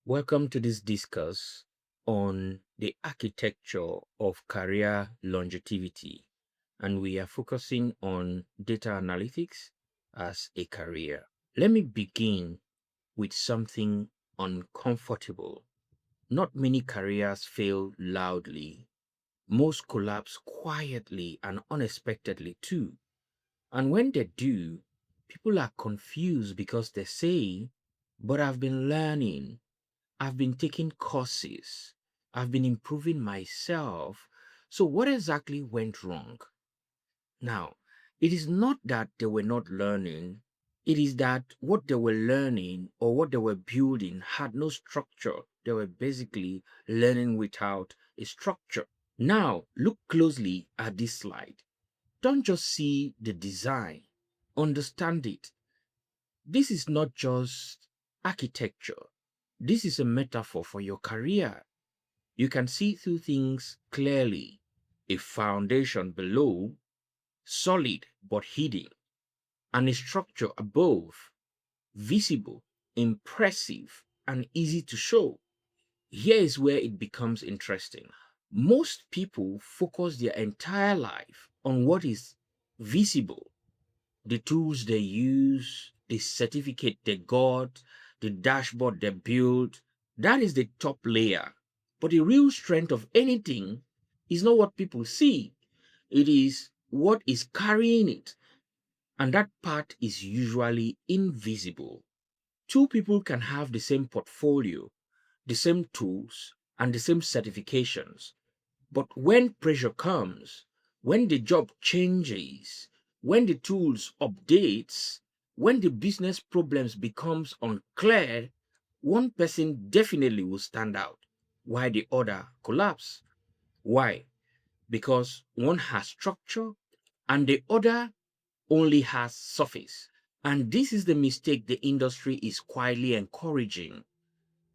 Welcome to this discuss on the architecture of career longevity, and we are focusing on data analytics as a career. Let me begin with something uncomfortable. Not many careers fail loudly. Most collapse quietly and unexpectedly too. And when they do, people are confused because they say, but I've been learning, I've been taking courses. I've been improving myself. So, what exactly went wrong? Now, it is not that they were not learning, it is that what they were learning or what they were building had no structure. They were basically learning without a structure. Now, look closely at this slide. Don't just see the design, understand it. This is not just architecture. This is a metaphor for your career. You can see through things clearly. A foundation below, solid but hidden, and a structure above, visible, impressive, and easy to show. Here is where it becomes interesting. Most people focus their entire life on what is visible, the tools they use, the certificate they got, the dashboard they built. That is the top layer. But the real strength of anything is not what people see, it is what is carrying it. And that part is usually invisible. Two people can have the same portfolio, the same tools, and the same certifications, but when pressure comes, when the job changes, when the tools updates, when the business problems becomes unclear, one person definitely will stand out while the other collapse. Why? Because one has structure and the other only has surface. And this is the mistake the industry is quietly encouraging.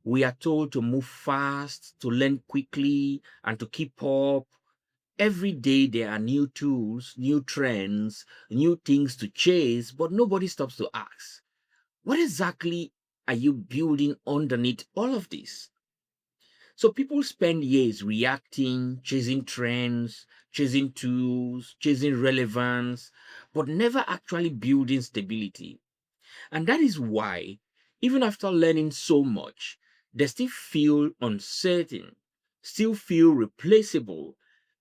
We are told to move fast, to learn quickly, and to keep up. Every day there are new tools, new trends, new things to chase, but nobody stops to ask, what exactly are you building underneath all of this? So people spend years reacting, chasing trends, chasing tools, chasing relevance, but never actually building stability. And that is why, even after learning so much, they still feel uncertain, still feel replaceable,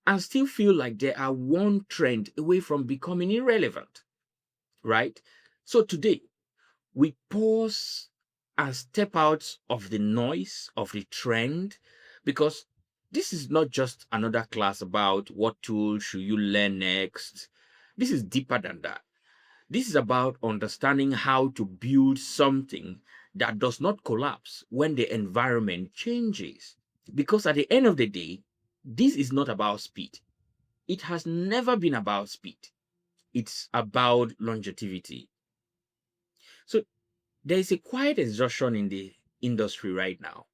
and still feel like they are one trend away from becoming irrelevant, right? So today, we pause and step out of the noise of the trend because this is not just another class about what tool should you learn next. This is deeper than that. This is about understanding how to build something that does not collapse when the environment changes. Because at the end of the day, this is not about speed. It has never been about speed. It's about longevity. So there is a quiet exhaustion in the industry right now.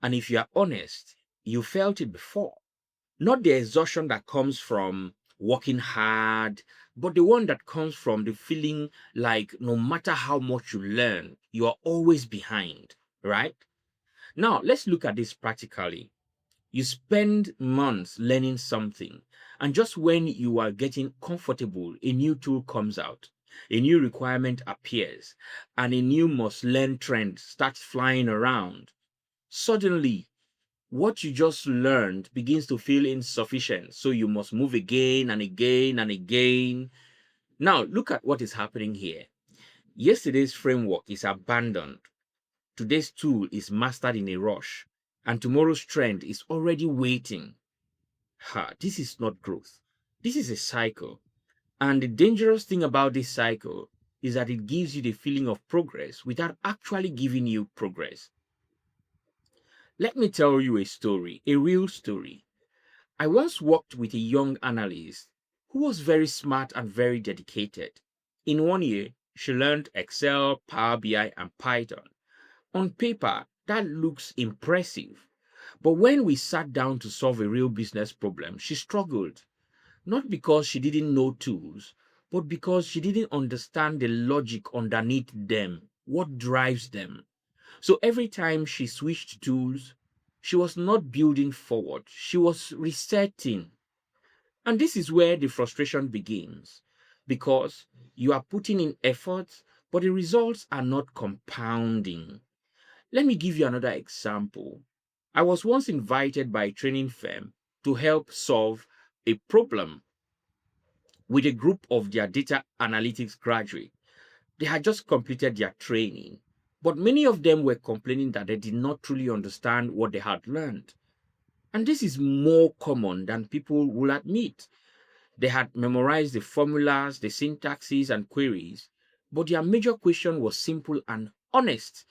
And if you are honest, you felt it before. Not the exhaustion that comes from working hard, but the one that comes from the feeling like no matter how much you learn, you are always behind, right? Now, let's look at this practically. You spend months learning something, and just when you are getting comfortable, a new tool comes out, a new requirement appears, and a new must learn trend starts flying around. Suddenly, what you just learned begins to feel insufficient. So you must move again and again and again. Now, look at what is happening here. Yesterday's framework is abandoned. Today's tool is mastered in a rush. And tomorrow's trend is already waiting. Ha, this is not growth. This is a cycle. And the dangerous thing about this cycle is that it gives you the feeling of progress without actually giving you progress. Let me tell you a story, a real story. I once worked with a young analyst who was very smart and very dedicated. In 1 year, she learned Excel, Power BI, and Python. On paper, that looks impressive. But when we sat down to solve a real business problem, she struggled. Not because she didn't know tools, but because she didn't understand the logic underneath them, what drives them. So every time she switched tools, she was not building forward, she was resetting. And this is where the frustration begins because you are putting in effort, but the results are not compounding. Let me give you another example. I was once invited by a training firm to help solve a problem with a group of their data analytics graduates. They had just completed their training, but many of them were complaining that they did not truly understand what they had learned. And this is more common than people will admit. They had memorized the formulas, the syntaxes, and queries, but their major question was simple and honest.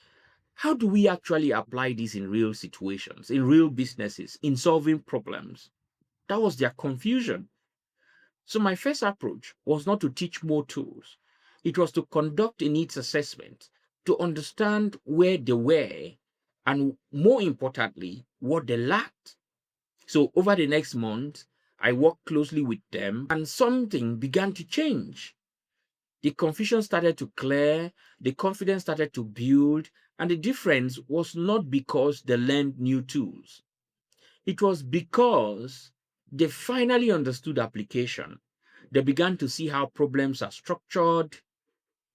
How do we actually apply this in real situations, in real businesses, in solving problems? That was their confusion. So my first approach was not to teach more tools. It was to conduct a needs assessment to understand where they were and more importantly, what they lacked. So over the next month, I worked closely with them and something began to change. The confusion started to clear, the confidence started to build, and the difference was not because they learned new tools. It was because they finally understood application. They began to see how problems are structured,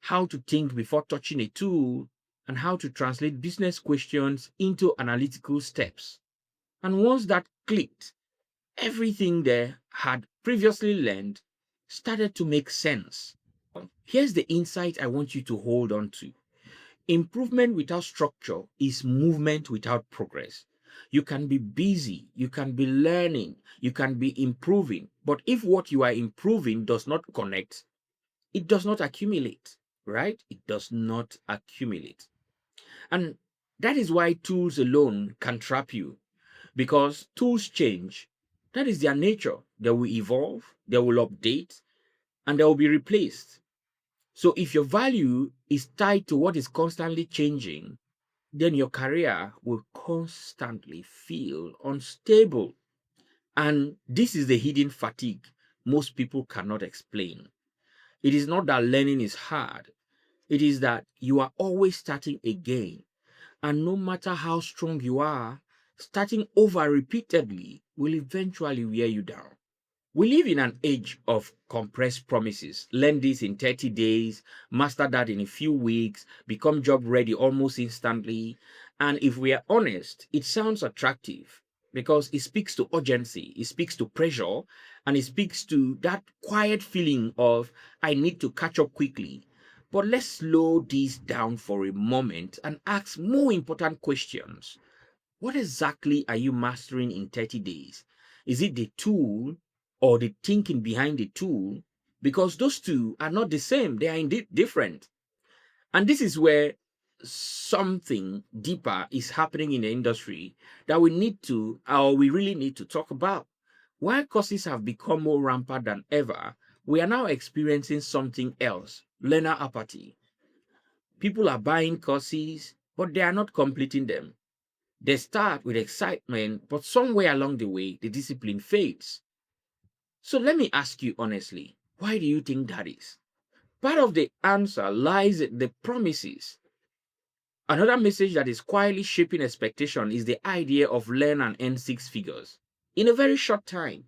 how to think before touching a tool, and how to translate business questions into analytical steps. And once that clicked, everything they had previously learned started to make sense. Here's the insight I want you to hold on to. Improvement without structure is movement without progress. You can be busy, you can be learning, you can be improving, but if what you are improving does not connect, it does not accumulate, right? It does not accumulate. And that is why tools alone can trap you because tools change. That is their nature. They will evolve, they will update, and they will be replaced. So if your value is tied to what is constantly changing, then your career will constantly feel unstable. And this is the hidden fatigue most people cannot explain. It is not that learning is hard, it is that you are always starting again. And no matter how strong you are, starting over repeatedly will eventually wear you down. We live in an age of compressed promises. Learn this in 30 days, master that in a few weeks, become job ready almost instantly. And if we are honest, it sounds attractive because it speaks to urgency, it speaks to pressure, and it speaks to that quiet feeling of, I need to catch up quickly. But let's slow this down for a moment and ask more important questions. What exactly are you mastering in 30 days? Is it the tool or the thinking behind the tool? Because those two are not the same, they are indeed different. And this is where something deeper is happening in the industry that we need to, or we really need to talk about. While courses have become more rampant than ever, we are now experiencing something else, learner apathy. People are buying courses, but they are not completing them. They start with excitement, but somewhere along the way, the discipline fades. So let me ask you honestly, why do you think that is? Part of the answer lies in the promises. Another message that is quietly shaping expectation is the idea of learn and earn six figures in a very short time.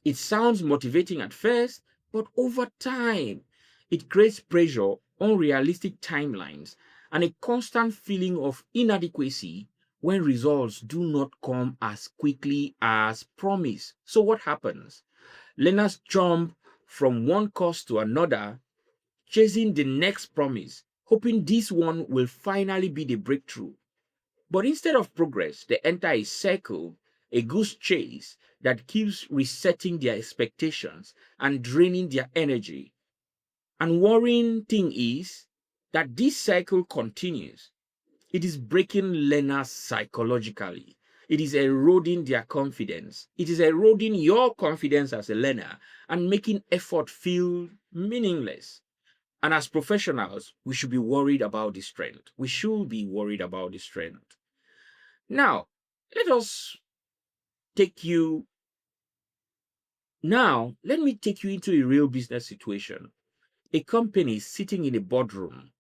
It sounds motivating at first, but over time, it creates pressure, unrealistic timelines, and a constant feeling of inadequacy when results do not come as quickly as promised. So, what happens? Learners jump from one course to another, chasing the next promise, hoping this one will finally be the breakthrough. But instead of progress, they enter a circle, a goose chase that keeps resetting their expectations and draining their energy. And worrying thing is that this cycle continues. It is breaking learners psychologically. It is eroding their confidence. It is eroding your confidence as a learner and making effort feel meaningless. And as professionals, we should be worried about this trend. We should be worried about this trend. Now, let us take you let me take you into a real business situation. A company is sitting in a boardroom.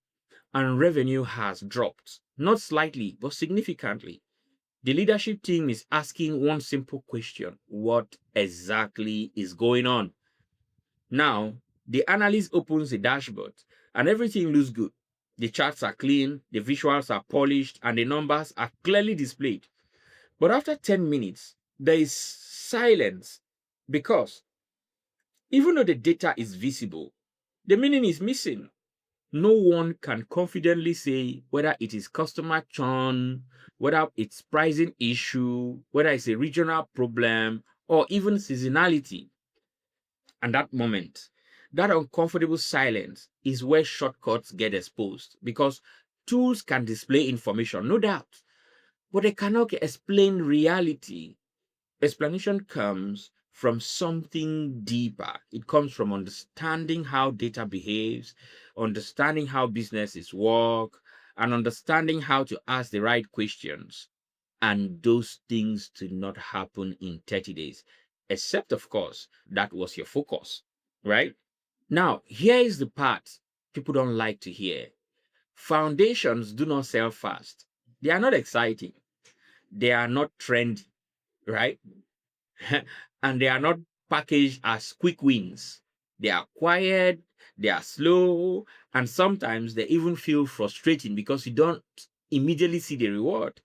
and revenue has dropped, not slightly, but significantly. The leadership team is asking one simple question: what exactly is going on? Now, the analyst opens the dashboard and everything looks good. The charts are clean, the visuals are polished, and the numbers are clearly displayed. But after 10 minutes, there is silence because even though the data is visible, the meaning is missing. No one can confidently say whether it is customer churn, whether it's pricing issue, whether it's a regional problem, or even seasonality. And that moment, that uncomfortable silence is where shortcuts get exposed because tools can display information, no doubt, but they cannot explain reality. Explanation comes from something deeper. It comes from understanding how data behaves, understanding how businesses work, and understanding how to ask the right questions. And those things do not happen in 30 days, except, of course, that was your focus, right? Now, here is the part people don't like to hear. Foundations do not sell fast. They are not exciting. They are not trendy, right? And they are not packaged as quick wins. They are quiet, they are slow, and sometimes they even feel frustrating because you don't immediately see the reward.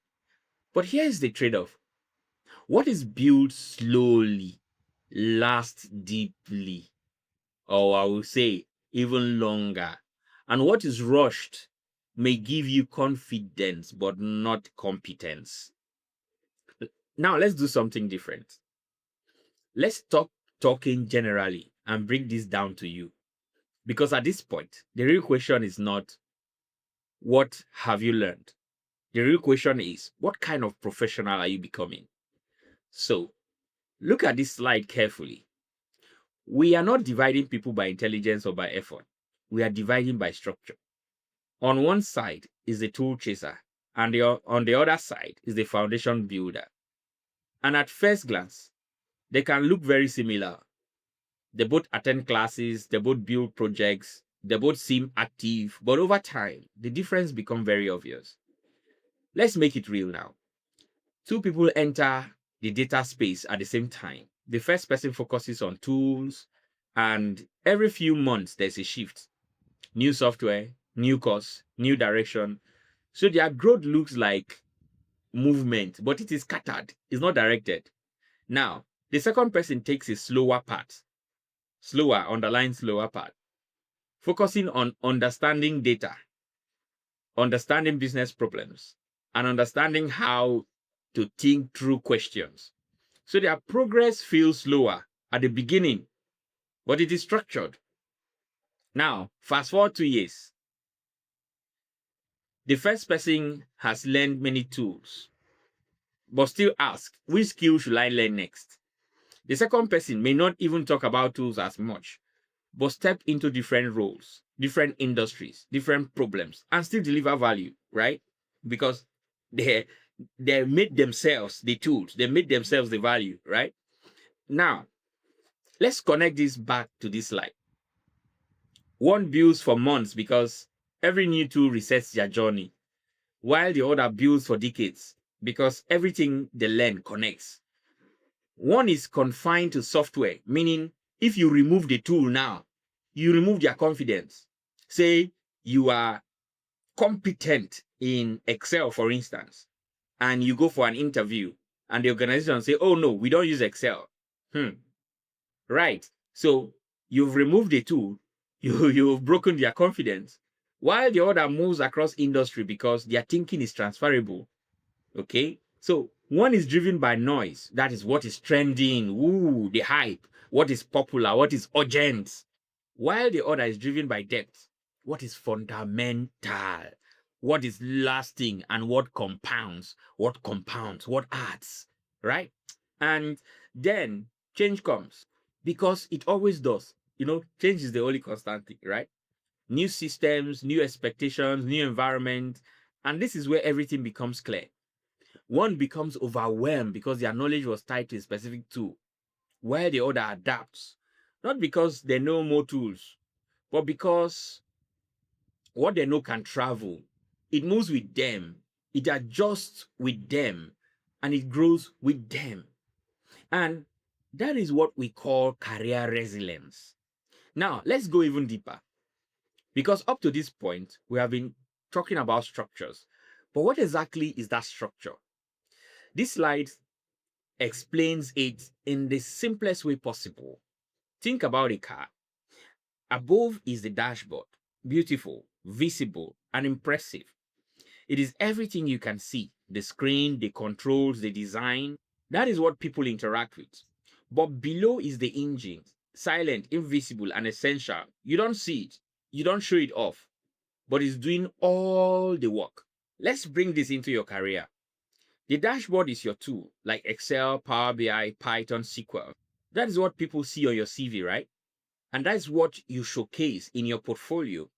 But here's the trade off: what is built slowly lasts deeply, or I will say even longer. And what is rushed may give you confidence but not competence. Now, let's do something different. Let's stop talking generally and bring this down to you. Because at this point, the real question is not what have you learned? The real question is what kind of professional are you becoming? So, look at this slide carefully. We are not dividing people by intelligence or by effort. We are dividing by structure. On one side is the tool chaser, and on the other side is the foundation builder. And at first glance, they can look very similar. They both attend classes, they both build projects, they both seem active, but over time, the difference becomes very obvious. Let's make it real now. Two people enter the data space at the same time. The first person focuses on tools, and every few months, there's a shift. New software, new course, new direction. So their growth looks like movement, but it is scattered, it's not directed. Now, the second person takes a slower path, slower, underline slower path, focusing on understanding data, understanding business problems, and understanding how to think through questions. So their progress feels slower at the beginning, but it is structured. Now, fast forward 2 years. The first person has learned many tools, but still asks, which skill should I learn next? The second person may not even talk about tools as much, but step into different roles, different industries, different problems, and still deliver value, right? Because they they made themselves the tools, they made themselves the value, right? Now, let's connect this back to this slide. One builds for months because every new tool resets their journey, while the other builds for decades because everything they learn connects. One is confined to software, meaning if you remove the tool now, you remove their confidence. Say you are competent in Excel, for instance, and you go for an interview, and the organization say, "Oh no, we don't use Excel." Right. So you've removed the tool, you've broken their confidence, while the other moves across industry because their thinking is transferable. Okay. So one is driven by noise. That is what is trending. Ooh, the hype. What is popular? What is urgent? While the other is driven by depth. What is fundamental? What is lasting and what compounds? What compounds? What adds? Right? And then change comes because it always does. Change is the only constant thing, right? New systems, new expectations, new environment. And this is where everything becomes clear. One becomes overwhelmed because their knowledge was tied to a specific tool, while the other adapts, not because they know more tools, but because What they know can travel. It moves with them. It adjusts with them. And it grows with them. And that is what we call career resilience. Now, let's go even deeper. Because up to this point, we have been talking about structures. But what exactly is that structure? This slide explains it in the simplest way possible. Think about a car. Above is the dashboard, beautiful, visible, and impressive. It is everything you can see, the screen, the controls, the design. That is what people interact with. But below is the engine, silent, invisible, and essential. You don't see it, you don't show it off, but it's doing all the work. Let's bring this into your career. The dashboard is your tool, like Excel, Power BI, Python, SQL. That is what people see on your CV, right? And that's what you showcase in your portfolio.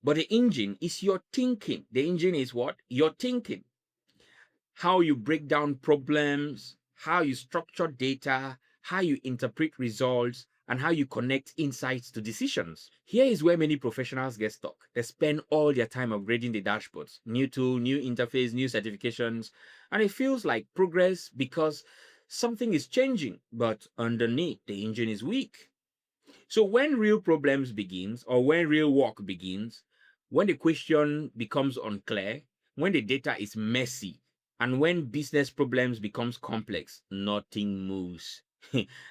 But the engine is your thinking. The engine is what? Your thinking. How you break down problems, how you structure data, how you interpret results, and how you connect insights to decisions. Here is where many professionals get stuck. They spend all their time upgrading the dashboards, new tool, new interface, new certifications, and it feels like progress because something is changing, but underneath the engine is weak. So when real problems begins or when real work begins, when the question becomes unclear, when the data is messy, and when business problems becomes complex, nothing moves.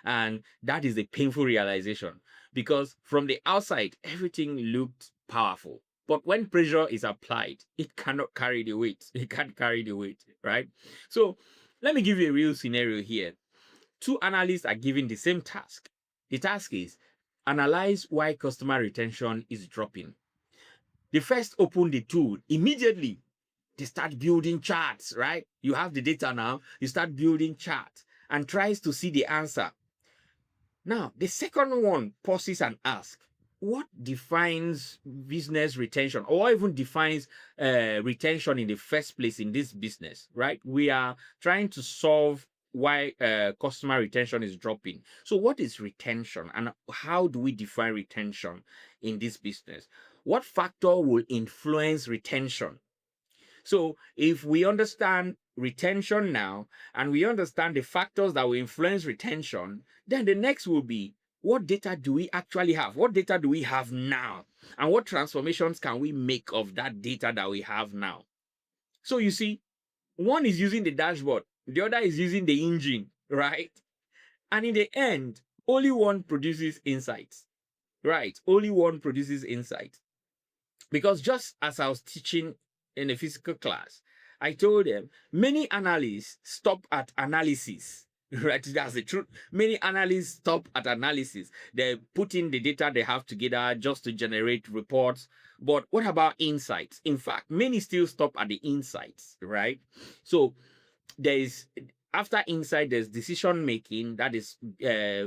And that is a painful realization because from the outside, everything looked powerful. But when pressure is applied, it cannot carry the weight. It can't carry the weight, right? So let me give you a real scenario here. Two analysts are given the same task. The task is analyze why customer retention is dropping. They first open the tool immediately. They start building charts, right? You have the data now. You start building charts and tries to see the answer. Now, the second one pauses and asks, what defines business retention or even defines retention in the first place in this business, right? We are trying to solve why customer retention is dropping. So what is retention and how do we define retention in this business? What factor will influence retention? So if we understand retention now and we understand the factors that will influence retention, then the next will be what data do we actually have? What data do we have now? And what transformations can we make of that data that we have now? So you see, one is using the dashboard, the other is using the engine, right? And in the end, only one produces insights, right? Only one produces insights. Because just as I was teaching in a physical class, I told them many analysts stop at analysis. Right, that's the truth. Many analysts stop at analysis. They put in the data they have together just to generate reports. But what about insights? In fact, many still stop at the insights, right? So there is after insight, there's decision making that is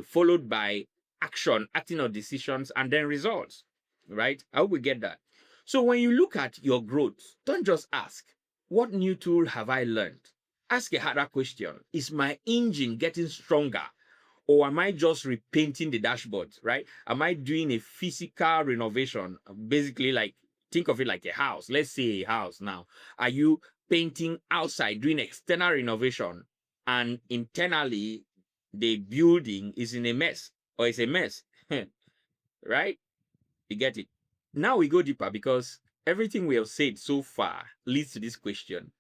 followed by action, acting on decisions, and then results, right? I hope we get that. So when you look at your growth, don't just ask, what new tool have I learned? Ask a harder question. Is my engine getting stronger? Or am I just repainting the dashboard, right? Am I doing a physical renovation? Basically, like, think of it like a house. Let's say a house now. Are you painting outside, doing external renovation, and internally the building is in a mess or it's a mess, right? You get it? Now we go deeper because everything we have said so far leads to this question.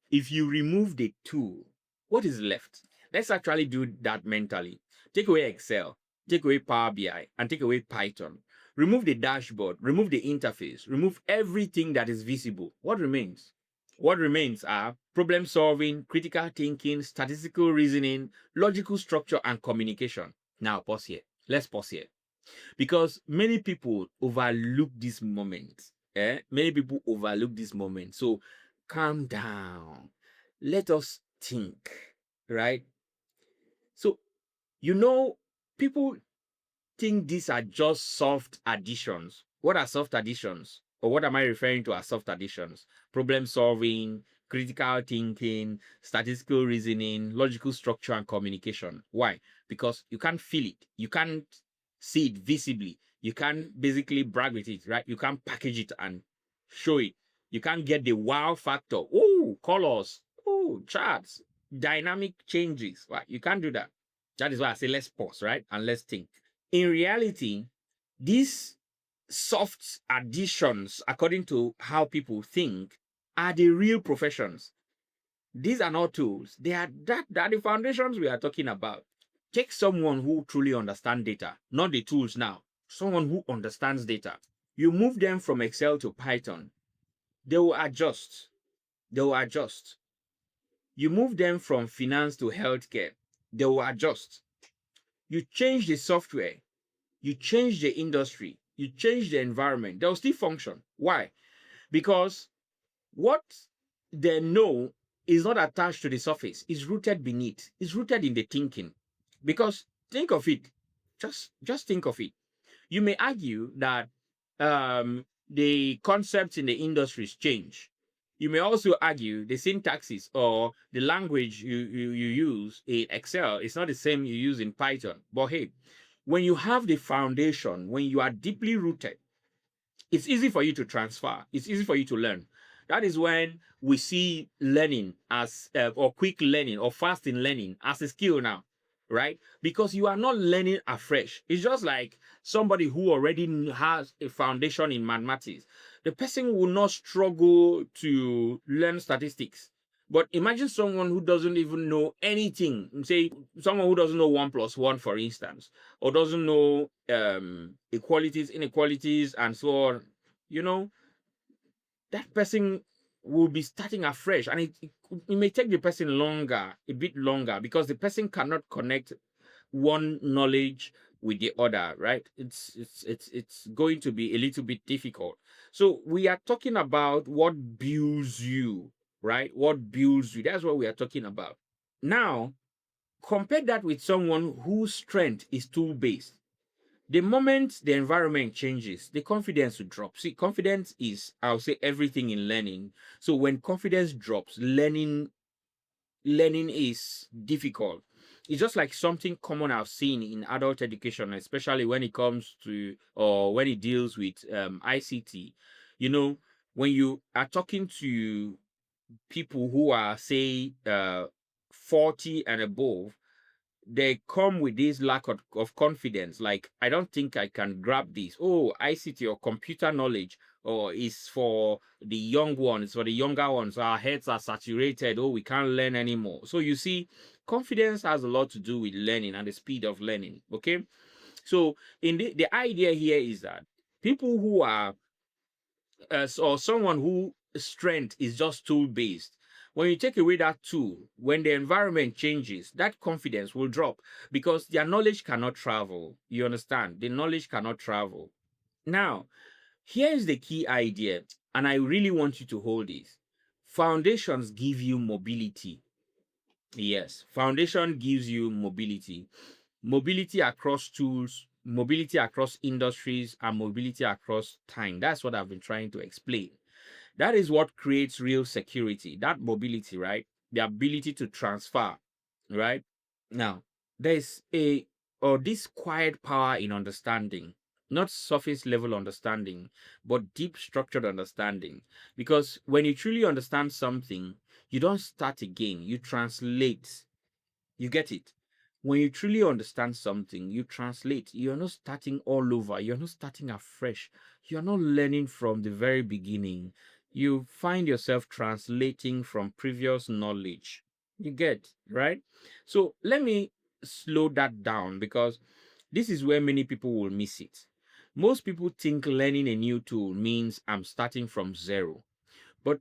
If you remove the tool, what is left? Let's actually do that mentally. Take away Excel, take away Power BI, and take away Python. Remove the dashboard, remove the interface, remove everything that is visible. What remains? What remains are problem solving, critical thinking, statistical reasoning, logical structure, and communication. Now, pause here. Let's pause here. Because many people overlook this moment. Many people overlook this moment. So calm down. Let us think, right? So, people think these are just soft additions. What are soft additions? Or what am I referring to as soft additions? Problem solving, critical thinking, statistical reasoning, logical structure, and communication. Why? Because you can't feel it. You can't see it visibly. You can't basically brag with it, right? You can't package it and show it. You can't get the wow factor. Oh, colors. Oh, charts. Dynamic changes. Right? You can't do that. That is why I say let's pause, right? And let's think. In reality, these soft additions, according to how people think, are the real professions. These are not tools. They are that the foundations we are talking about. Take someone who truly understands data, not the tools now. Someone who understands data. You move them from Excel to Python. They will adjust. They will adjust. You move them from finance to healthcare. They will adjust. You change the software. You change the industry. You change the environment. They'll still function. Why? Because what they know is not attached to the surface. It's rooted beneath. It's rooted in the thinking. Because think of it. Just think of it. You may argue that the concepts in the industries change. You may also argue the syntaxes or the language you use in Excel is not the same you use in Python. But hey, when you have the foundation, when you are deeply rooted, it's easy for you to transfer. It's easy for you to learn. That is when we see learning as, or quick learning or fast in learning as a skill now, right? Because you are not learning afresh. It's just like somebody who already has a foundation in mathematics. The person will not struggle to learn statistics. But imagine someone who doesn't even know anything. Say someone who doesn't know 1 plus 1, for instance, or doesn't know equalities, inequalities, and so on. You know, that person will be starting afresh, and it may take the person longer, a bit longer, because the person cannot connect one knowledge with the other, right? It's going to be a little bit difficult. So we are talking about what builds you, right? What builds you. That's what we are talking about. Now, compare that with someone whose strength is tool based. The moment the environment changes, the confidence will drop. See, confidence is, I'll say, everything in learning. So when confidence drops, learning is difficult. It's just like something common I've seen in adult education, especially when it comes to, or when it deals with ICT. You know, when you are talking to people who are, say, 40 and above, they come with this lack of confidence. Like, I don't think I can grab this. Oh, ICT or computer knowledge, or is for the young ones, for the younger ones. Our heads are saturated. Oh, we can't learn anymore. So you see, confidence has a lot to do with learning and the speed of learning. Okay. So in the idea here is that people who are or someone who strength is just tool based, when you take away that tool, when the environment changes, that confidence will drop because their knowledge cannot travel. You understand? The knowledge cannot travel. Now, here is the key idea, and I really want you to hold this. Foundations give you mobility. Yes, foundation gives you mobility. Mobility across tools, mobility across industries, and mobility across time. That's what I've been trying to explain. That is what creates real security, that mobility, right? The ability to transfer, right? Now, there's a, or this quiet power in understanding, not surface level understanding, but deep structured understanding. Because when you truly understand something, you don't start again, you translate. You get it? When you truly understand something, you translate. You're not starting all over. You're not starting afresh. You're not learning from the very beginning. You find yourself translating from previous knowledge. You get, right? So let me slow that down because this is where many people will miss it. Most people think learning a new tool means I'm starting from zero. But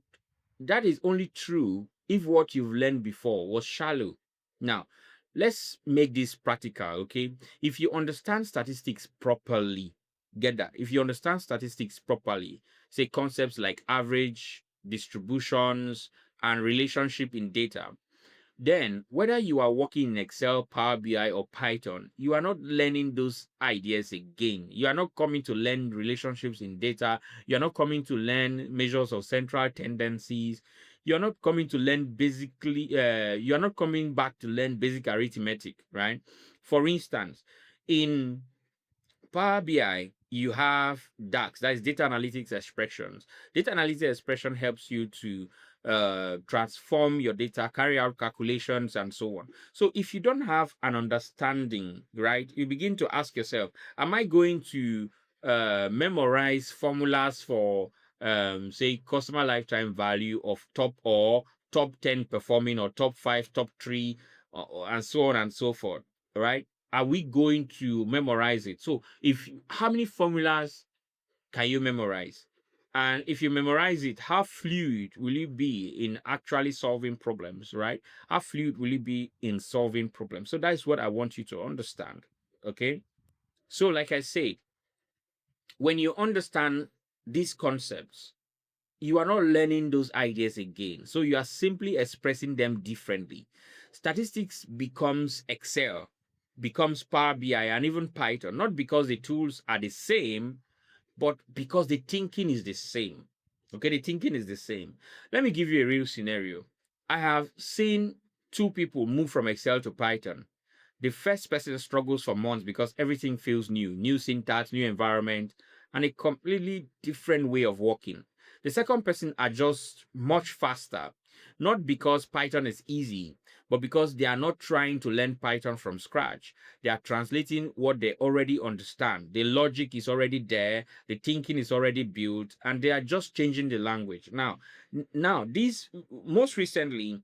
that is only true if what you've learned before was shallow. Now, let's make this practical, okay? If you understand statistics properly, get that. If you understand statistics properly, say concepts like average, distributions, and relationship in data, then, whether you are working in Excel, Power BI, or Python, you are not learning those ideas again. You are not coming to learn relationships in data. You are not coming to learn measures of central tendencies. You are not coming to learn you are not coming back to learn basic arithmetic, right? For instance, in Power BI, you have DAX, that is data analytics expressions. Data analytics expression helps you to transform your data, carry out calculations, and so on. So if you don't have an understanding, right, you begin to ask yourself, am I going to memorize formulas for, say, customer lifetime value of top 10 performing, or top 5, top 3, and so on and so forth, right? Are we going to memorize it? So if how many formulas can you memorize? And if you memorize it, how fluid will you be in actually solving problems, right? How fluid will you be in solving problems? So that's what I want you to understand. Okay. So, like I said, when you understand these concepts, you are not learning those ideas again. So you are simply expressing them differently. Statistics becomes Excel, becomes Power BI, and even Python, not because the tools are the same, but because the thinking is the same. Okay, the thinking is the same. Let me give you a real scenario. I have seen two people move from Excel to Python. The first person struggles for months because everything feels new syntax, new environment, and a completely different way of working. The second person adjusts much faster, not because Python is easy, but because they are not trying to learn Python from scratch. They are translating what they already understand. The logic is already there, the thinking is already built, and they are just changing the language. Now, these most recently,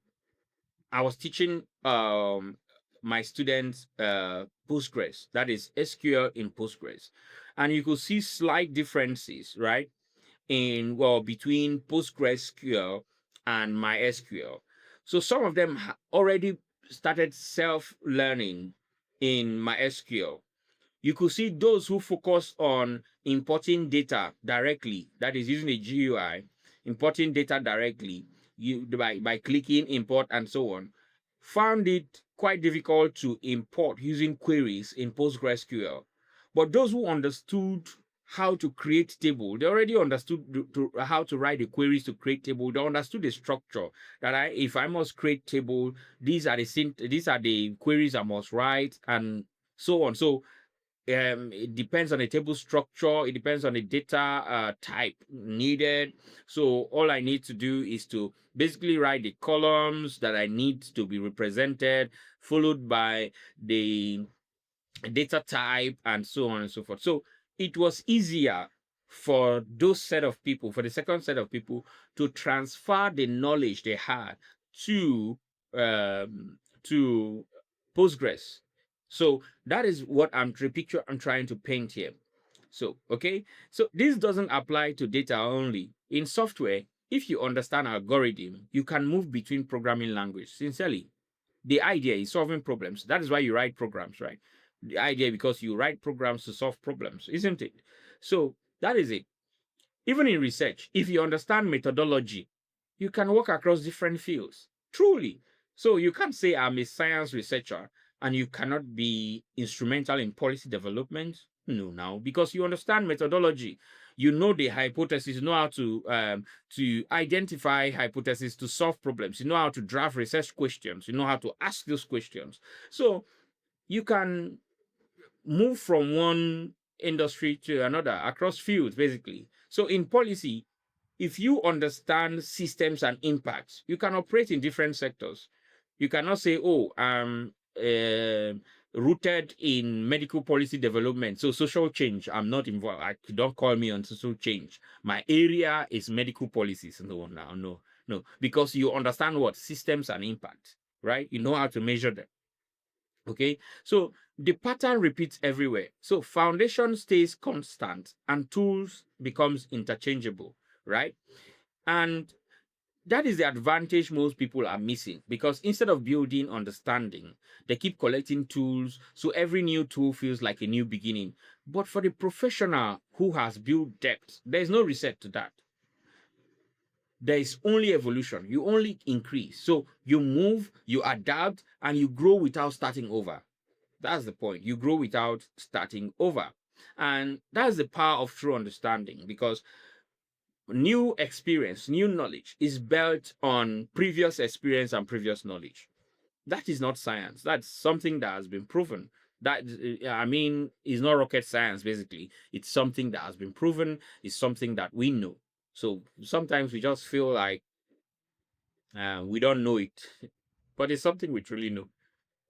I was teaching my students Postgres, that is SQL in Postgres, and you could see slight differences, right? In well between PostgreSQL and MySQL. So some of them already started self-learning in MySQL. You could see those who focus on importing data directly, that is using a GUI, importing data directly by clicking import and so on, found it quite difficult to import using queries in PostgreSQL. But those who understood how to create table, they already understood how to write the queries to create table. They understood the structure that if I must create table, these are the queries I must write, and so on. So it depends on the table structure, it depends on the data type needed. So all I need to do is to basically write the columns that I need to be represented, followed by the data type, and so on and so forth. So it was easier for those set of people, for the second set of people, to transfer the knowledge they had to to Postgres. So that is what the picture I'm trying to paint here. So okay, so this doesn't apply to data only. In software, if you understand algorithm, you can move between programming language. Sincerely, the idea is solving problems. That is why you write programs, right? The idea, because you write programs to solve problems, isn't it? So that is it. Even in research, if you understand methodology, you can work across different fields. Truly. So you can't say I'm a science researcher and you cannot be instrumental in policy development. No, now, because you understand methodology, you know the hypothesis, you know how to identify hypotheses to solve problems, you know how to draft research questions, you know how to ask those questions. So you can move from one industry to another across fields, basically. So in policy, if you understand systems and impacts, you can operate in different sectors. You cannot say, oh, I'm rooted in medical policy development, so social change, I'm not involved. Don't call me on social change. My area is medical policies. No, because you understand what systems and impact, right? You know how to measure them. Okay, so the pattern repeats everywhere. So foundation stays constant and tools becomes interchangeable, right? And that is the advantage most people are missing, because instead of building understanding, they keep collecting tools. So every new tool feels like a new beginning. But for the professional who has built depth, there's no reset to that. There is only evolution. You only increase. So you move, you adapt, and you grow without starting over. That's the point. You grow without starting over. And that's the power of true understanding, because new experience, new knowledge is built on previous experience and previous knowledge. That is not science. That's something that has been proven. That, I mean, is not rocket science. Basically, it's something that has been proven. It's something that we know. So sometimes we just feel like we don't know it, but it's something we truly know.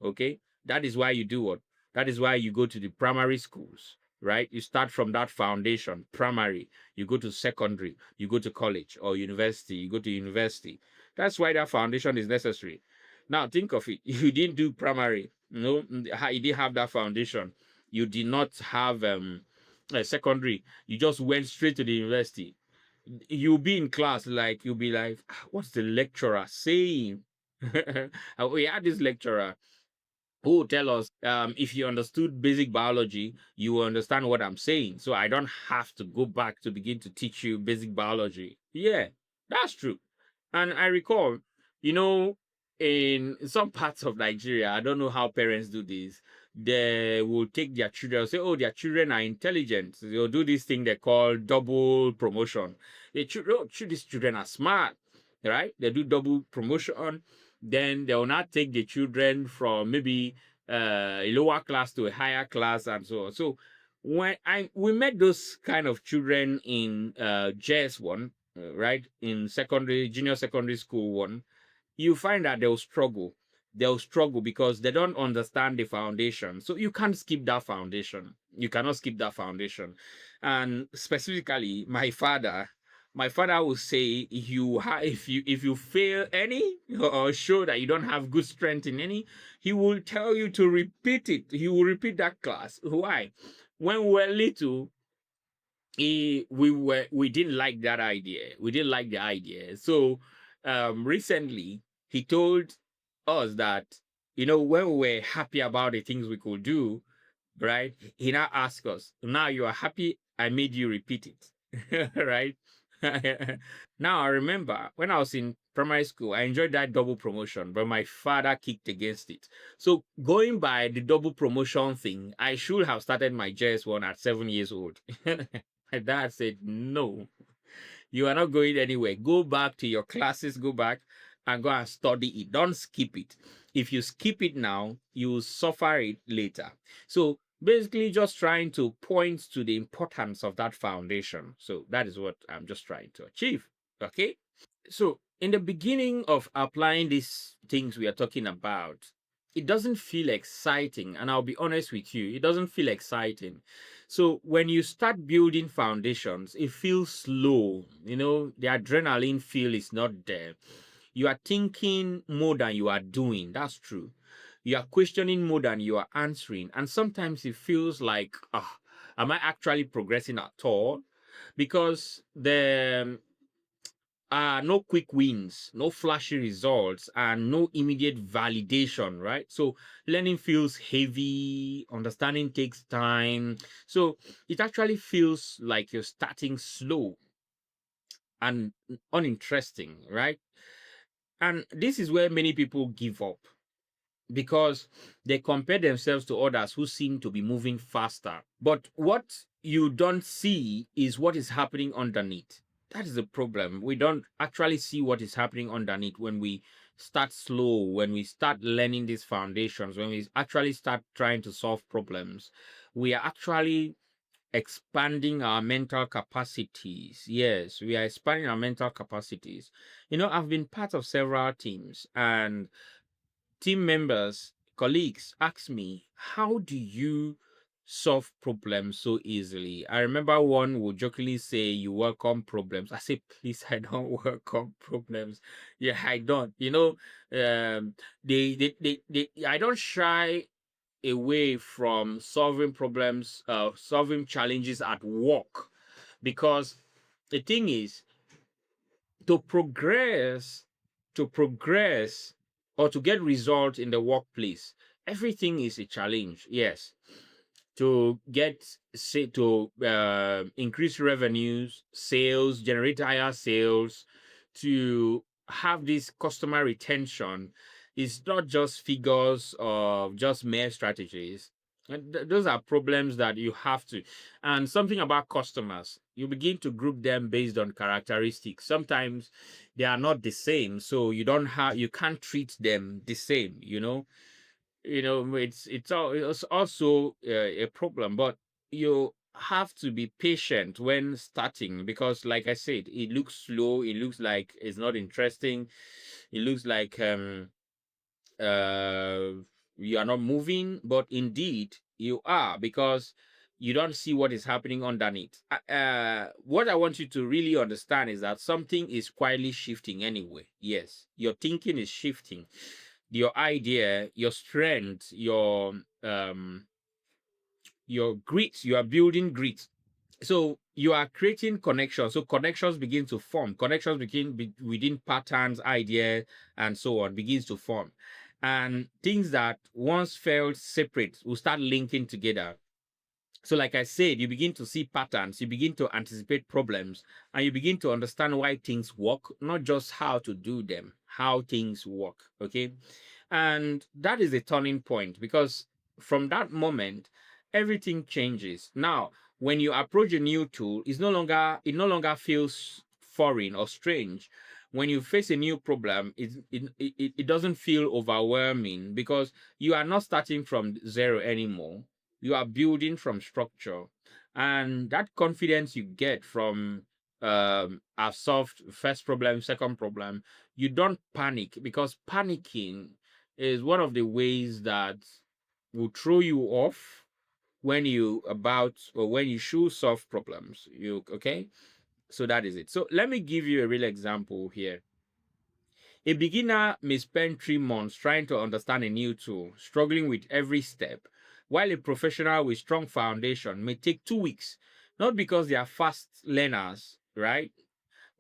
Okay, that is why you do what? That is why you go to the primary schools, right? You start from that foundation, primary. You go to secondary. You go to college or university. You go to university. That's why that foundation is necessary. Now think of it. You didn't do primary. No, you didn't have that foundation. You did not have a secondary. You just went straight to the university. You'll be in class, like you'll be like, "Ah, what's the lecturer saying?" We had this lecturer who will tell us, if you understood basic biology, you will understand what I'm saying. So I don't have to go back to begin to teach you basic biology. Yeah, that's true. And I recall, you know, in some parts of Nigeria, I don't know how parents do this. They will take their children, say, oh, their children are intelligent. They'll do this thing they call double promotion. Oh, these children are smart, right? They do double promotion. Then they will not take the children from maybe a lower class to a higher class and so on. So when we met those kind of children in JS1, right, in secondary, junior secondary school one, you find that they'll struggle. They'll struggle because they don't understand the foundation. So you can't skip that foundation. You cannot skip that foundation. And specifically, my father will say, if you fail any or show that you don't have good strength in any, he will tell you to repeat it. He will repeat that class. Why? When we were little, we didn't like that idea. We didn't like the idea. So recently he told us that, when we were happy about the things we could do, right? He now asked us, now you are happy, I made you repeat it. Right? Now I remember when I was in primary school, I enjoyed that double promotion, but my father kicked against it. So going by the double promotion thing, I should have started my JS1 at 7 years old. My dad said, no, you are not going anywhere. Go back to your classes, go back and go and study it. Don't skip it. If you skip it now, you will suffer it later. So basically just trying to point to the importance of that foundation. So that is what I'm just trying to achieve. Okay. So in the beginning of applying these things we are talking about, it doesn't feel exciting. And I'll be honest with you, it doesn't feel exciting. So when you start building foundations, it feels slow. The adrenaline feel is not there. You are thinking more than you are doing. That's true. You are questioning more than you are answering. And sometimes it feels like, am I actually progressing at all? Because no quick wins, no flashy results, and no immediate validation, right? So learning feels heavy, understanding takes time. So it actually feels like you're starting slow and uninteresting, right? And this is where many people give up because they compare themselves to others who seem to be moving faster. But what you don't see is what is happening underneath. That is the problem. We don't actually see what is happening underneath when we start slow, when we start learning these foundations, when we actually start trying to solve problems. We are actually expanding our mental capacities. Yes, we are expanding our mental capacities. I've been part of several teams, and team members, colleagues ask me, how do you solve problems so easily? I remember one would jokingly say, you welcome problems. I say, please, I don't welcome problems. Yeah, I don't. I don't shy away from solving problems, solving challenges at work, because the thing is, to progress, to progress, or to get results in the workplace, everything is a challenge. Yes, to increase revenues, sales, generate higher sales, to have this customer retention is not just figures of just mere strategies. And those are problems that you have to. And something about customers, you begin to group them based on characteristics. Sometimes they are not the same, so you can't treat them the same. it's also a problem, but you have to be patient when starting, because like I said, it looks slow, it looks like it's not interesting, it looks like uh you are not moving, but indeed you are, because you don't see what is happening underneath. What I want you to really understand is that something is quietly shifting anyway. Yes, your thinking is shifting, your idea, your strength, your grit, you are building grit. So you are creating connections. So connections begin to form. Connections within patterns, idea, and so on begins to form. And things that once felt separate will start linking together. So, like I said, you begin to see patterns, you begin to anticipate problems, and you begin to understand why things work, not just how to do them, how things work. Okay. And that is a turning point, because from that moment, everything changes. Now, when you approach a new tool, it no longer feels foreign or strange. When you face a new problem, it doesn't feel overwhelming, because you are not starting from zero anymore. You are building from structure. And that confidence you get from I've solved first problem, second problem, you don't panic, because panicking is one of the ways that will throw you off when you about or when you should solve problems. You okay? So that is it. So let me give you a real example here. A beginner may spend 3 months trying to understand a new tool, struggling with every step, while a professional with strong foundation may take 2 weeks, not because they are fast learners, right?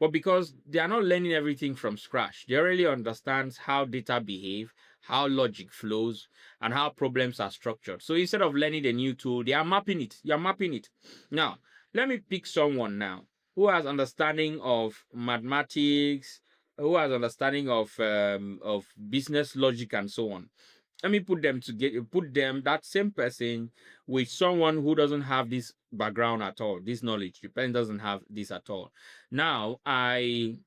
But because they are not learning everything from scratch. They already understand how data behave, how logic flows, and how problems are structured. So instead of learning a new tool, they are mapping it. You are mapping it. Now, let me pick someone now who has understanding of mathematics, who has understanding of business logic and so on. Let me put them together, put them, that same person, with someone who doesn't have this background at all, this knowledge. The person doesn't have this at all. Now I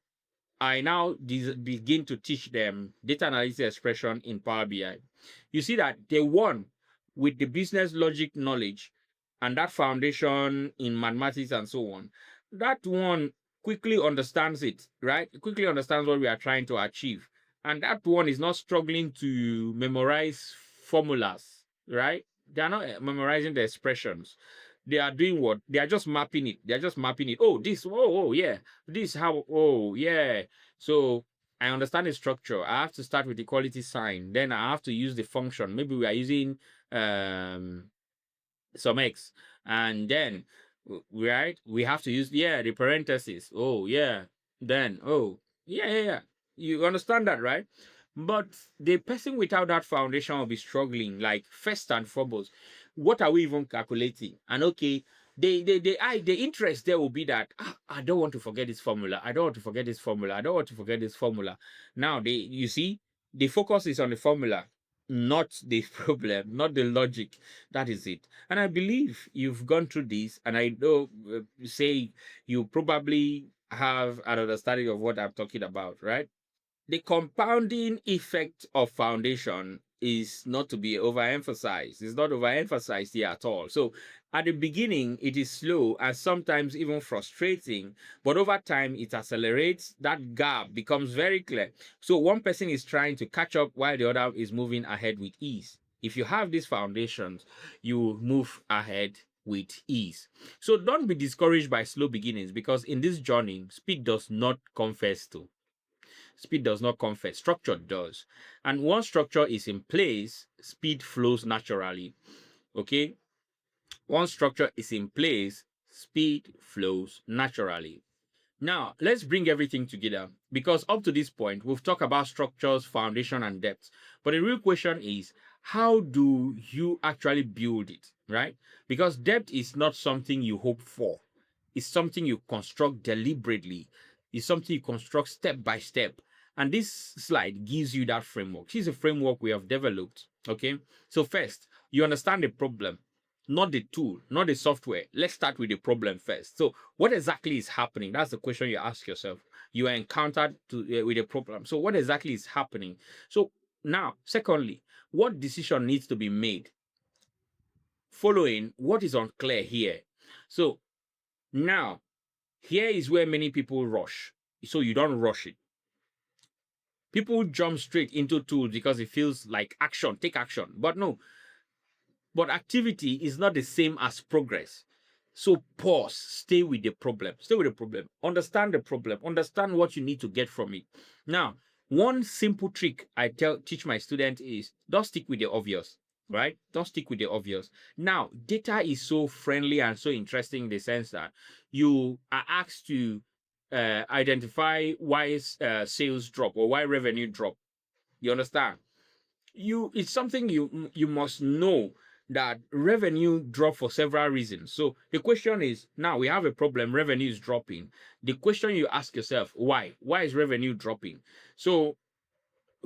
now begin to teach them data analysis expression in Power BI. You see that they won with the business logic knowledge and that foundation in mathematics and so on. That one quickly understands it, right? Quickly understands what we are trying to achieve. And that one is not struggling to memorize formulas, right? They are not memorizing the expressions. They are doing what? They are just mapping it. They are just mapping it. Oh, this, oh, yeah. This how, oh, yeah. So I understand the structure. I have to start with the equality sign. Then I have to use the function. Maybe we are using um some x, and then right, we have to use, yeah, the parentheses. Oh yeah, then oh yeah, yeah, yeah, you understand that, right? But the person without that foundation will be struggling. Like, first and foremost, what are we even calculating? And okay, the interest there will be that, I don't want to forget this formula, I don't want to forget this formula, I don't want to forget this formula. Now you see, the focus is on the formula, not the problem, not the logic. That is it. And I believe you've gone through this, and I know, say, you probably have an understanding of what I'm talking about, right? The compounding effect of foundation is not to be overemphasized. It's not overemphasized here at all. So at the beginning, it is slow and sometimes even frustrating, but over time, it accelerates. That gap becomes very clear. So one person is trying to catch up while the other is moving ahead with ease. If you have these foundations, you move ahead with ease. So don't be discouraged by slow beginnings, because in this journey, speed does not come first too. Speed does not come first, structure does. And once structure is in place, speed flows naturally. Okay? Once structure is in place, speed flows naturally. Now, let's bring everything together, because up to this point, we've talked about structures, foundation, and depth. But the real question is, how do you actually build it, right? Because depth is not something you hope for, it's something you construct deliberately, it's something you construct step by step. And this slide gives you that framework. Here's a framework we have developed. Okay. So, first, you understand the problem, not the tool, not the software. Let's start with the problem first. So, what exactly is happening? That's the question you ask yourself. You are encountered with a problem. So, what exactly is happening? So, now, secondly, what decision needs to be made following what is unclear here. So now, here is where many people rush. So you don't rush it. People jump straight into tools because it feels like action, take action. But no, but activity is not the same as progress. So pause, stay with the problem, understand the problem, understand what you need to get from it. Now, one simple trick I teach my students is don't stick with the obvious, right? Don't stick with the obvious. Now, data is so friendly and so interesting in the sense that you are asked to identify why sales drop or why revenue drop. You understand? It's something you must know that revenue drop for several reasons. So the question is, now we have a problem, revenue is dropping. The question you ask yourself, why is revenue dropping? So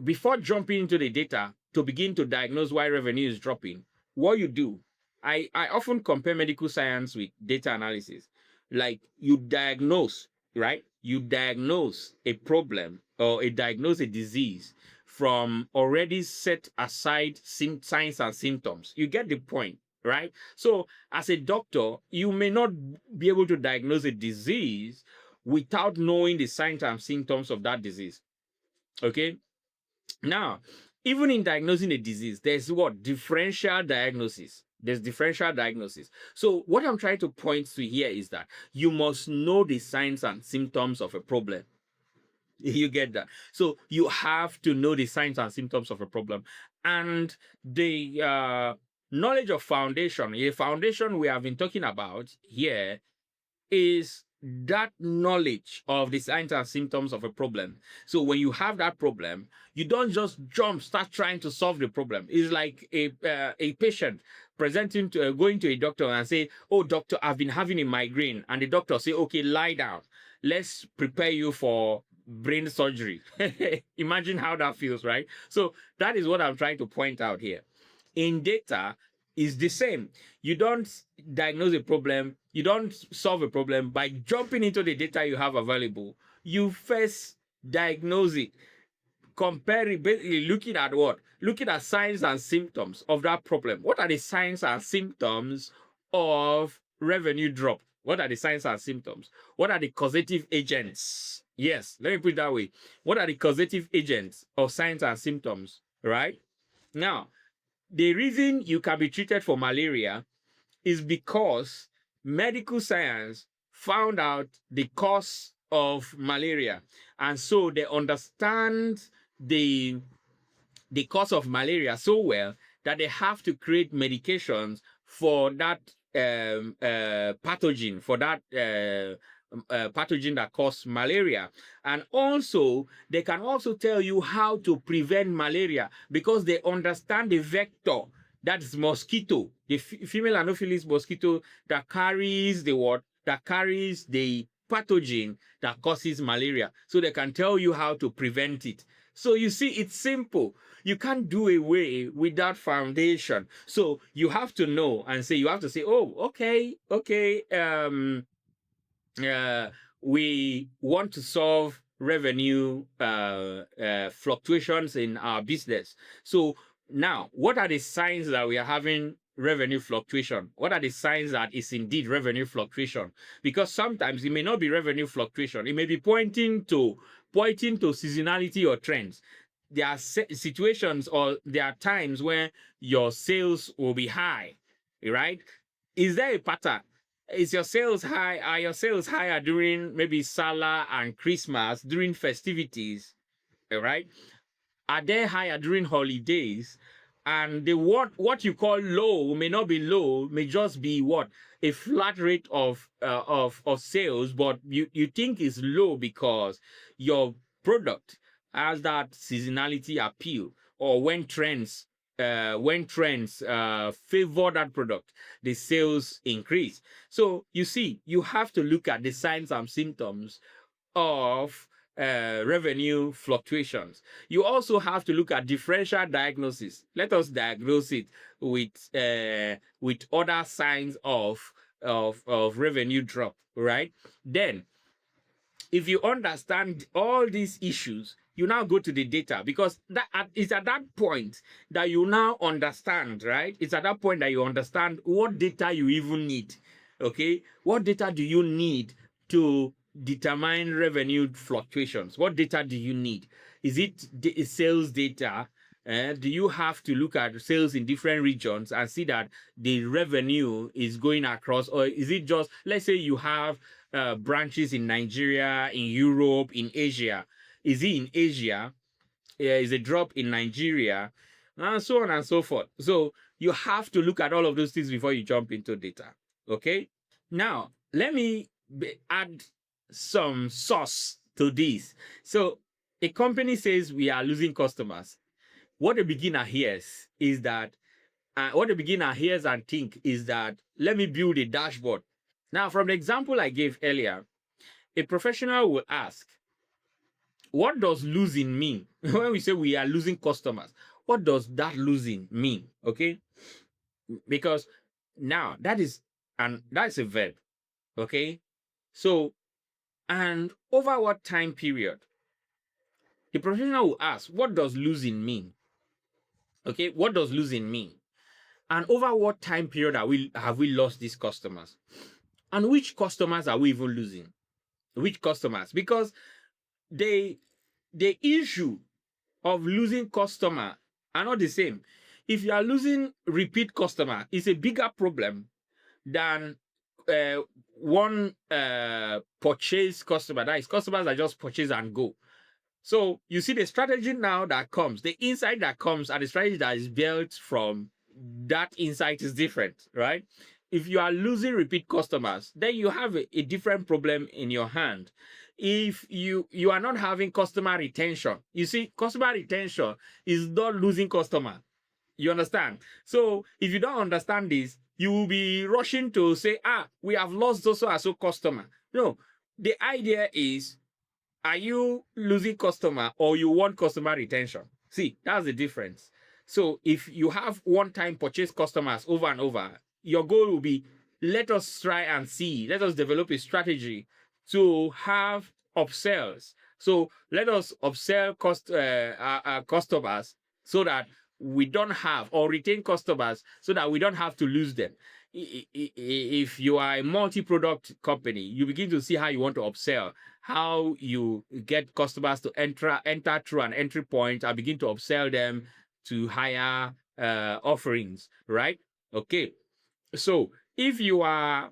before jumping into the data to begin to diagnose why revenue is dropping, what you do, I often compare medical science with data analysis. Like you diagnose, right? You diagnose a problem or diagnose a disease from already set aside signs and symptoms. You get the point, right? So as a doctor, you may not be able to diagnose a disease without knowing the signs and symptoms of that disease. Okay? Now, even in diagnosing a disease, there's what? Differential diagnosis. There's differential diagnosis. So what I'm trying to point to here is that you must know the signs and symptoms of a problem. You get that? So you have to know the signs and symptoms of a problem. And the knowledge of foundation, a foundation we have been talking about here is that knowledge of the signs and symptoms of a problem. So when you have that problem, you don't just start trying to solve the problem. It's like a patient presenting to going to a doctor and say, "Oh, doctor, I've been having a migraine," and the doctor say, "Okay, lie down. Let's prepare you for brain surgery." Imagine how that feels, right? So that is what I'm trying to point out here. In data, is the same. You don't diagnose a problem, you don't solve a problem by jumping into the data you have available. You first diagnose it, compare it, basically looking at what? Looking at signs and symptoms of that problem. What are the signs and symptoms of revenue drop? What are the signs and symptoms? What are the causative agents? Yes, let me put it that way. What are the causative agents of signs and symptoms, right? Now, the reason you can be treated for malaria is because medical science found out the cause of malaria. And so they understand the cause of malaria so well that they have to create medications for that pathogen, for that pathogen that causes malaria. And also, they can also tell you how to prevent malaria because they understand the vector. That's mosquito, the female Anopheles mosquito that carries the what? That carries the pathogen that causes malaria. So they can tell you how to prevent it. So you see, it's simple. You can't do away with that foundation. So you have to know and say, you have to say, oh, okay, we want to solve revenue fluctuations in our business. So now, what are the signs that we are having revenue fluctuation? What are the signs that it's indeed revenue fluctuation? Because sometimes it may not be revenue fluctuation. It may be pointing to seasonality or trends. There are situations or there are times where your sales will be high, right? Is there a pattern? Is your sales high? Are your sales higher during maybe Salah and Christmas, during festivities, right? Are they higher during holidays? And the what you call low may not be low, may just be what? A flat rate of sales, but you think is low because your product has that seasonality appeal, or when trends favor that product, the sales increase. So you see, you have to look at the signs and symptoms of revenue fluctuations. You also have to look at differential diagnosis. Let us diagnose it with other signs of revenue drop, right? Then if you understand all these issues, you now go to the data, because it's at that point that you now understand, right? It's at that point that you understand what data you even need. Okay, what data do you need to determine revenue fluctuations? What data do you need? Is it sales data? Do you have to look at sales in different regions and see that the revenue is going across, or is it just, let's say you have branches in Nigeria, in Europe, in Asia? Is it in Asia? Is a drop in Nigeria, and so on and so forth. So you have to look at all of those things before you jump into data. Okay. Now let me add some sauce to this. So a company says we are losing customers. What the beginner hears is that, what the beginner hears and think is that, let me build a dashboard. Now, from the example I gave earlier, a professional will ask, what does losing mean? When we say we are losing customers, what does that losing mean? Okay, because now that's a verb. Okay, so, and over what time period? The professional will ask, what does losing mean? Okay, what does losing mean? And over what time period have we lost these customers? And which customers are we even losing? Which customers? Because the issue of losing customer are not the same. If you are losing repeat customer, it's a bigger problem than uh, one purchase customer. That is, customers that just purchase and go. So you see the strategy now that comes, the insight that comes, and the strategy that is built from that insight is different, right? If you are losing repeat customers, then you have a different problem in your hand. If you are not having customer retention, you see, customer retention is not losing customer. You understand? So if you don't understand this, you will be rushing to say, we have lost so and so customer. No, the idea is, are you losing customer or you want customer retention? See, that's the difference. So if you have one-time purchase customers over and over, your goal will be, let us try and see, let us develop a strategy to have upsells. So let us upsell customers so that we don't have, or retain customers so that we don't have to lose them. If you are a multi-product company, you begin to see how you want to upsell, how you get customers to enter through an entry point and begin to upsell them to higher offerings, right? Okay. So if you are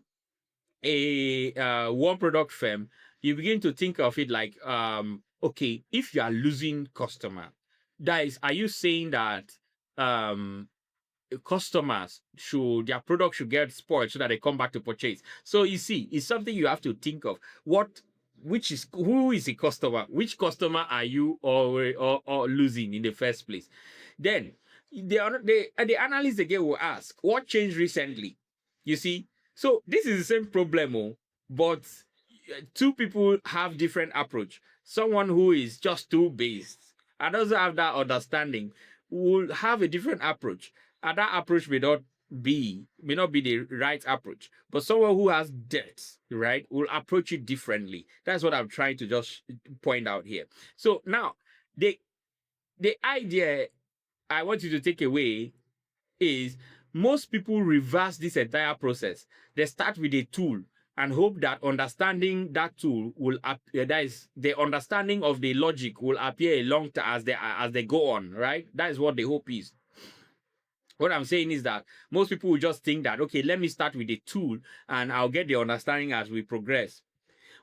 a one product firm, you begin to think of it like, okay, if you are losing customer, that is, are you saying that um customers should, their product should get spoiled so that they come back to purchase? So you see, it's something you have to think of. Who is the customer? Which customer are you or losing in the first place? Then the analyst again will ask, what changed recently? You see, so this is the same problem, but two people have different approach. Someone who is just tool based and doesn't have that understanding will have a different approach, and that approach may not be the right approach. But someone who has depth, right, will approach it differently. That's what I'm trying to just point out here. So now the idea I want you to take away is, most people reverse this entire process. They start with a tool and hope that understanding that tool will that is, the understanding of the logic will appear a long time as they go on, right? That is what the hope is. What I'm saying is that most people will just think that, okay, let me start with a tool and I'll get the understanding as we progress.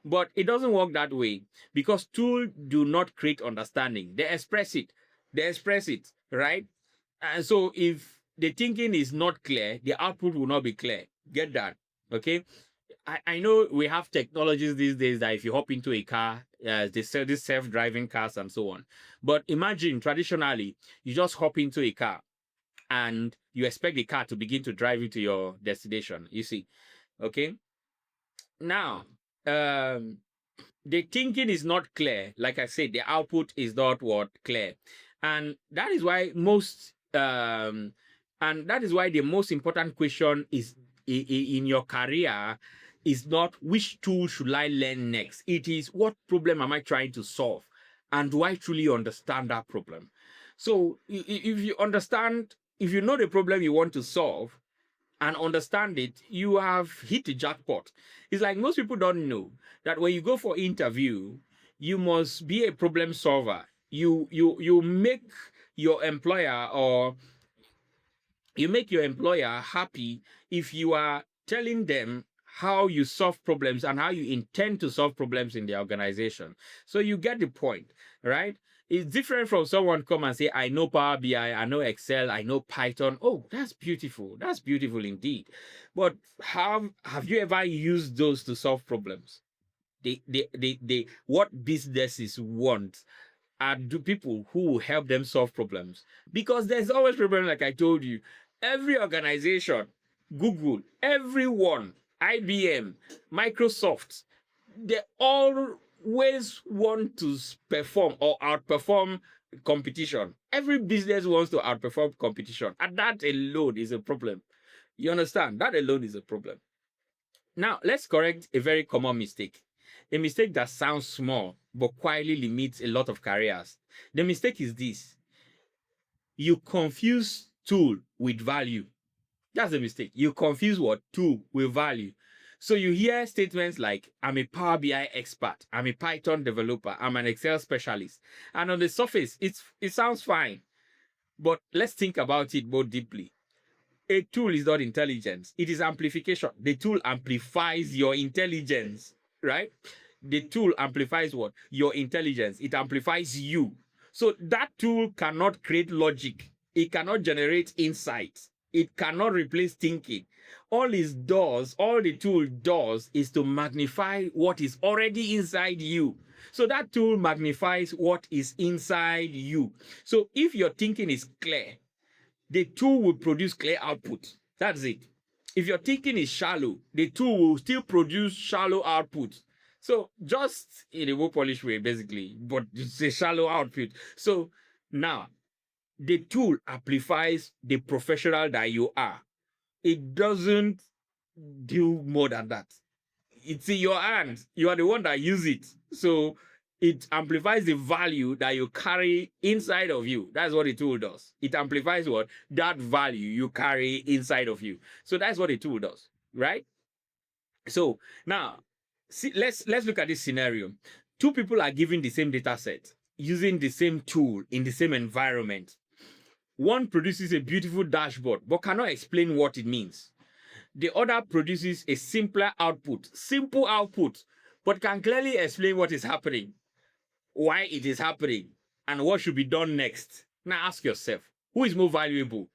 But it doesn't work that way, because tools do not create understanding. They express it. Right? And so if the thinking is not clear, the output will not be clear. Get that? Okay? I know we have technologies these days that if you hop into a car, they sell these self-driving cars and so on. But imagine traditionally, you just hop into a car and you expect the car to begin to drive you to your destination. You see? Okay? Now, the thinking is not clear. Like I said, the output is not clear. And that is why the most important question is in your career is not which tool should I learn next. It is what problem am I trying to solve? And do I truly understand that problem? So if you understand, if you know the problem you want to solve and understand it, you have hit the jackpot. It's like most people don't know that when you go for interview, you must be a problem solver. You make your employer, or you make your employer happy if you are telling them how you solve problems and how you intend to solve problems in the organization. So you get the point, right? It's different from someone come and say, I know Power BI, I know Excel, I know Python. Oh, that's beautiful. That's beautiful indeed. But have you ever used those to solve problems? What businesses want are people who will help them solve problems, because there's always problem. Like I told you, every organization, Google, everyone, IBM, Microsoft, they always want to perform or outperform competition. Every business wants to outperform competition, and that alone is a problem. You understand? That alone is a problem. Now, let's correct a very common mistake. A mistake that sounds small but quietly limits a lot of careers. The mistake is this: you confuse tool with value. That's the mistake. You confuse what? Tool with value. So you hear statements like, I'm a Power BI expert, I'm a Python developer, I'm an Excel specialist. And on the surface, it sounds fine. But let's think about it more deeply. A tool is not intelligence. It is amplification. The tool amplifies your intelligence, right? The tool amplifies what? Your intelligence. It amplifies you. So that tool cannot create logic. It cannot generate insight. It cannot replace thinking. All the tool does is to magnify what is already inside you. So that tool magnifies what is inside you. So if your thinking is clear, the tool will produce clear output. That's it. If your thinking is shallow, the tool will still produce shallow output. So just in a more polished way, basically, but it's a shallow output. So now the tool amplifies the professional that you are. It doesn't do more than that. It's in your hands. You are the one that use it. So it amplifies the value that you carry inside of you. That's what the tool does. It amplifies what? That value you carry inside of you. So that's what the tool does, right? So now, see, let's look at this scenario. Two people are given the same data set, using the same tool in the same environment. One produces a beautiful dashboard, but cannot explain what it means. The other produces a simple output, but can clearly explain what is happening, why it is happening, and what should be done next. Now ask yourself, who is more valuable?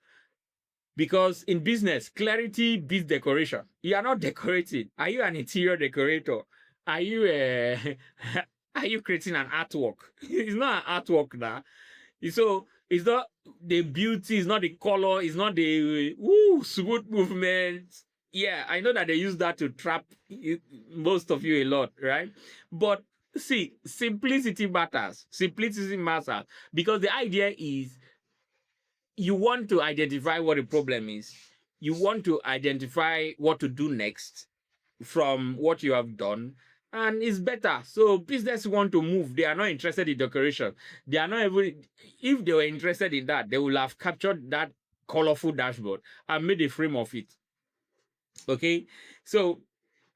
Because in business, clarity beats decoration. You are not decorating. Are you an interior decorator? Are you are you creating an artwork? It's not an artwork now. So it's not the beauty, it's not the color, it's not the smooth movement. Yeah, I know that they use that to trap most of you a lot, right? But see, simplicity matters. Simplicity matters because the idea is you want to identify what the problem is. You want to identify what to do next from what you have done, and it's better. So business want to move. They are not interested in decoration. They are not even, if they were interested in that, they will have captured that colorful dashboard and made a frame of it. Okay, so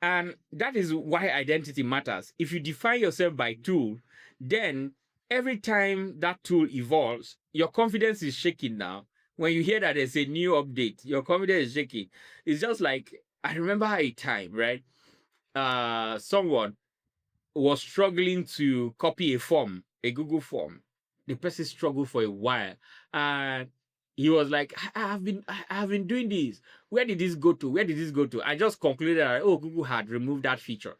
and that is why identity matters. If you define yourself by tool, then every time that tool evolves, your confidence is shaking now. When you hear that there's a new update, your confidence is shaking. It's just like, I remember a time, right? Someone was struggling to copy a form, a Google form. The person struggled for a while, and he was like, I have been doing this. Where did this go to? Where did this go to? I just concluded that, oh, Google had removed that feature.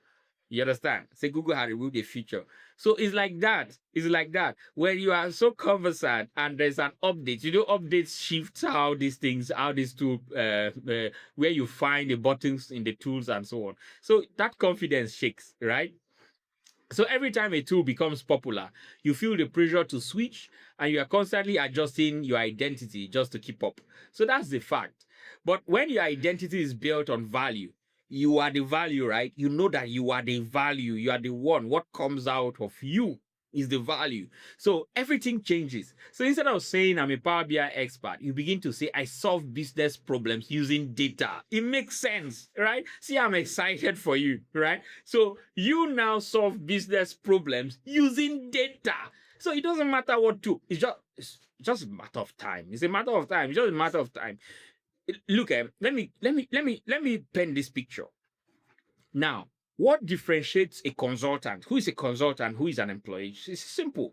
You understand? Say Google had removed a feature. So it's like that. It's like that. When you are so conversant and there's an update, updates shift how these things, how these tools, where you find the buttons in the tools and so on. So that confidence shakes, right? So every time a tool becomes popular, you feel the pressure to switch, and you are constantly adjusting your identity just to keep up. So that's the fact. But when your identity is built on value, you are the value, right? You know that you are the value. You are the one. What comes out of you is the value. So everything changes. So instead of saying I'm a Power BI expert, you begin to say I solve business problems using data. It makes sense, right? See, I'm excited for you, right? So you now solve business problems using data. So it doesn't matter what to. It's just a matter of time. It's a matter of time. It's just a matter of time. Look, let me pen this picture. Now, what differentiates a consultant? Who is a consultant? Who is an employee? It's simple.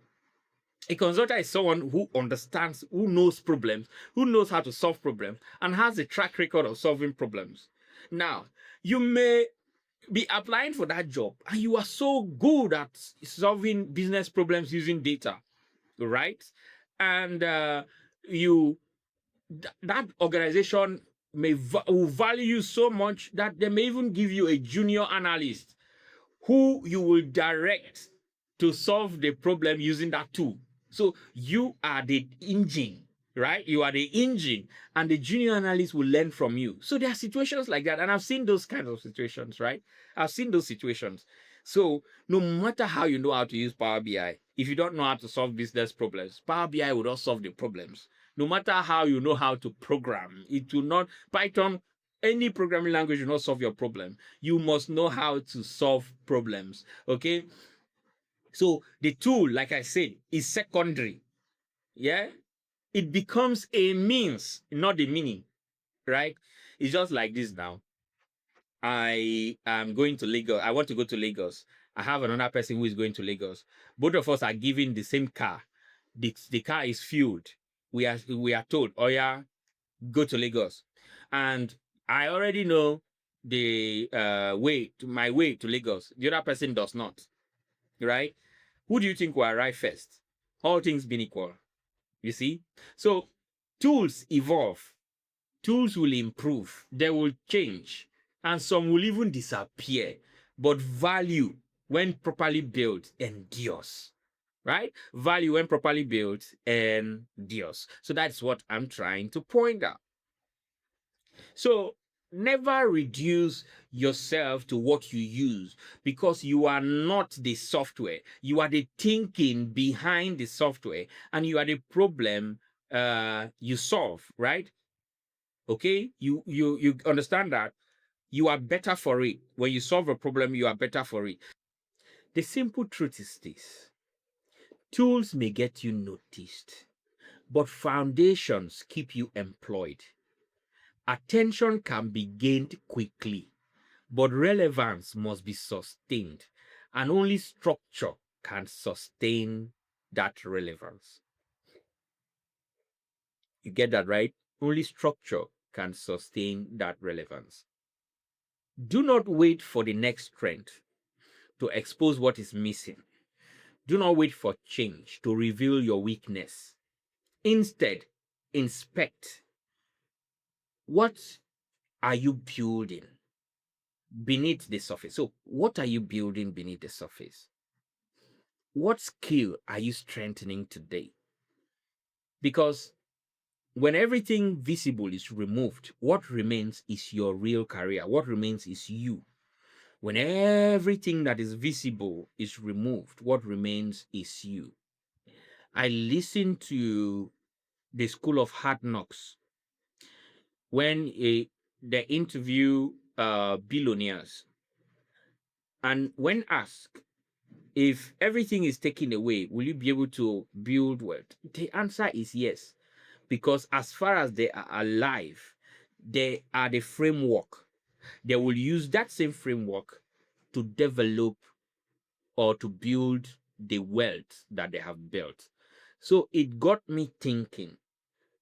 A consultant is someone who understands, who knows problems, who knows how to solve problems, and has a track record of solving problems. Now, you may be applying for that job and you are so good at solving business problems using data, right? And you that organization will value you so much that they may even give you a junior analyst who you will direct to solve the problem using that tool. So you are the engine, right? You are the engine, and the junior analyst will learn from you. So there are situations like that, and I've seen those kinds of situations, right? I've seen those situations. So no matter how you know how to use Power BI, if you don't know how to solve business problems, Power BI will not solve the problems. No matter how you know how to program, it will not. Python, any programming language will not solve your problem. You must know how to solve problems. Okay. So the tool, like I said, is secondary. Yeah. It becomes a means, not the meaning, right? It's just like this now. I am going to Lagos. I want to go to Lagos. I have another person who is going to Lagos. Both of us are given the same car. The car is fueled. We are told, oh yeah, go to Lagos. And I already know the my way to Lagos. The other person does not, right? Who do you think will arrive first? All things being equal, you see? So tools evolve, tools will improve, they will change, and some will even disappear. But value, when properly built, endures. Right? Value, when properly built, endures. So that's what I'm trying to point out. So never reduce yourself to what you use, because you are not the software. You are the thinking behind the software, and you are the problem you solve, right? Okay? You understand that you are better for it. When you solve a problem, you are better for it. The simple truth is this: tools may get you noticed, but foundations keep you employed. Attention can be gained quickly, but relevance must be sustained, and only structure can sustain that relevance. You get that, right? Only structure can sustain that relevance. Do not wait for the next trend to expose what is missing. Do not wait for change to reveal your weakness. Instead, inspect: what are you building beneath the surface? So, what are you building beneath the surface? What skill are you strengthening today? Because when everything visible is removed, what remains is your real career. What remains is you. When everything that is visible is removed, what remains is you. I listened to the School of Hard Knocks when they interview billionaires. And when asked, if everything is taken away, will you be able to build wealth? The answer is yes, because as far as they are alive, they are the framework. They will use that same framework to develop or to build the wealth that they have built. So it got me thinking.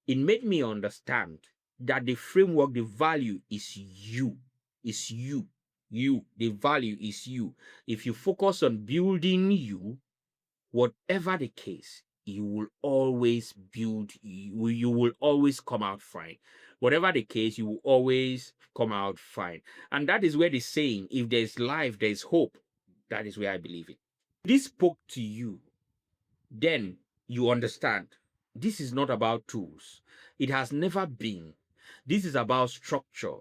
It made me understand that the framework, the value is you. Is you. You. The value is you. If you focus on building you, whatever the case, you will always build, you will always come out fine. Whatever the case, you will always come out fine. And that is where the saying, if there's life, there's hope. That is where I believe it. This spoke to you, then you understand this is not about tools. It has never been. This is about structure.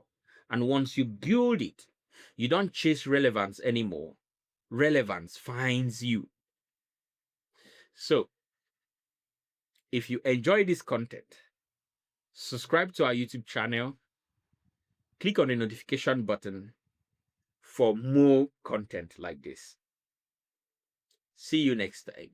And once you build it, You don't chase relevance anymore. Relevance finds you. So, if you enjoy this content, subscribe to our YouTube channel, click on the notification button for more content like this. See you next time.